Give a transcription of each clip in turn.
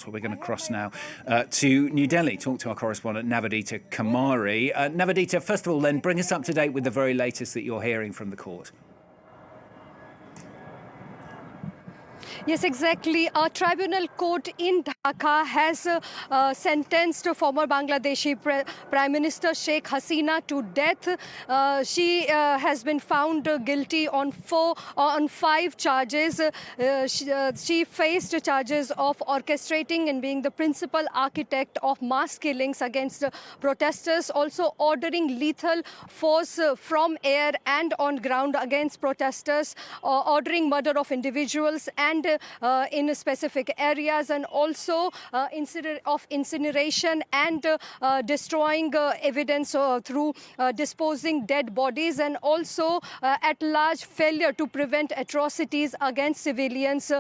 court. We're going to cross now to New Delhi, talk to our correspondent Navedita Kumari. Navedita, first of all, then bring us up to date with the very latest that you're hearing from the court. Yes, exactly. A tribunal court in Dhaka has sentenced former Bangladeshi Prime Minister Sheikh Hasina to death. She has been found guilty on 5 charges. She faced charges of orchestrating and being the principal architect of mass killings against protesters, also ordering lethal force from air and on ground against protesters, ordering murder of individuals and in specific areas, and also of incineration and destroying evidence through disposing dead bodies, and also at large failure to prevent atrocities against civilians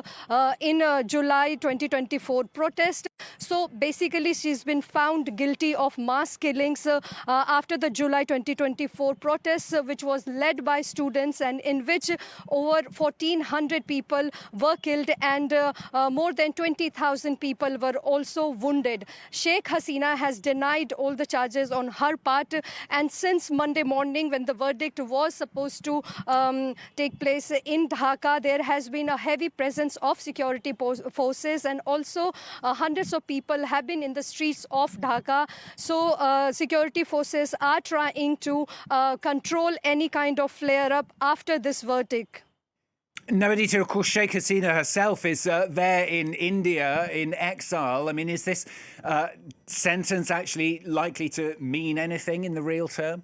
in July 2024 protest. So basically she's been found guilty of mass killings after the July 2024 protests, which was led by students and in which over 1,400 people were killed and more than 20,000 people were also wounded. Sheikh Hasina has denied all the charges on her part, and since Monday morning, when the verdict was supposed to take place in Dhaka, there has been a heavy presence of security forces, and also hundreds of people have been in the streets of Dhaka. So security forces are trying to control any kind of flare-up after this verdict. Navedita, of course, Sheikh Hasina herself is there in India in exile. I mean, is this sentence actually likely to mean anything in the real term?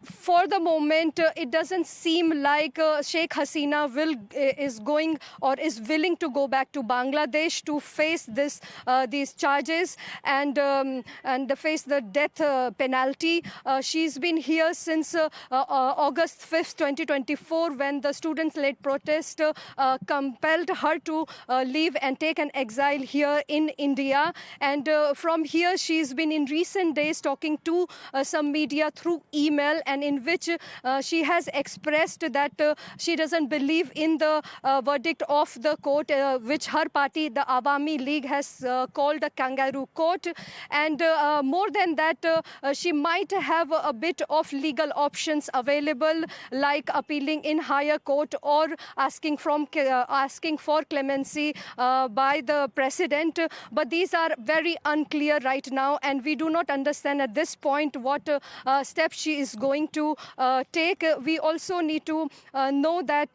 For the moment, it doesn't seem like Sheikh Hasina is going or is willing to go back to Bangladesh to face these charges and face the death penalty. She's been here since August 5th, 2024, when the students-led protest compelled her to leave and take an exile here in India. And from here, she's been in recent days talking to some media through email, and in which she has expressed that she doesn't believe in the verdict of the court, which her party, the Awami League, has called a kangaroo court. And more than that, she might have a bit of legal options available, like appealing in higher court or asking for clemency by the president. But these are very unclear right now, and we do not understand at this point what steps she is going to take. We also need to know that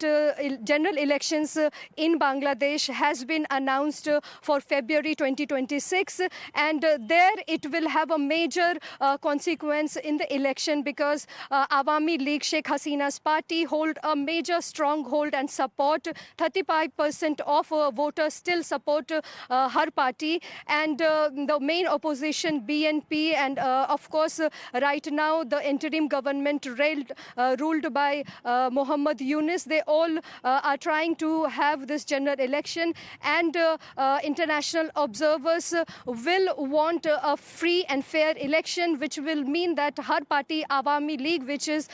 general elections in Bangladesh has been announced for February 2026, and there it will have a major consequence in the election, because Awami League, Sheikh Hasina's party, hold a major stronghold and support. 35% of voters still support her party, and the main opposition, BNP, and of course right now the interim government ruled by Muhammad Yunus, they all are trying to have this general election, and international observers will want a free and fair election, which will mean that her party, Awami League, which is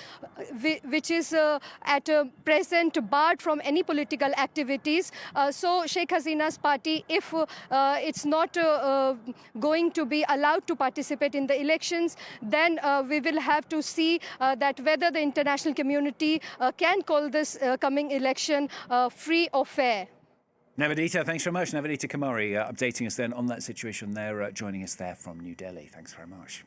at present barred from any political activities. So Sheikh Hasina's party, if it's not going to be allowed to participate in the elections, then we will have to see that whether the international community can call this coming election free or fair. Navedita, thanks very much. Navedita Kumari updating us then on that situation there, joining us there from New Delhi. Thanks very much.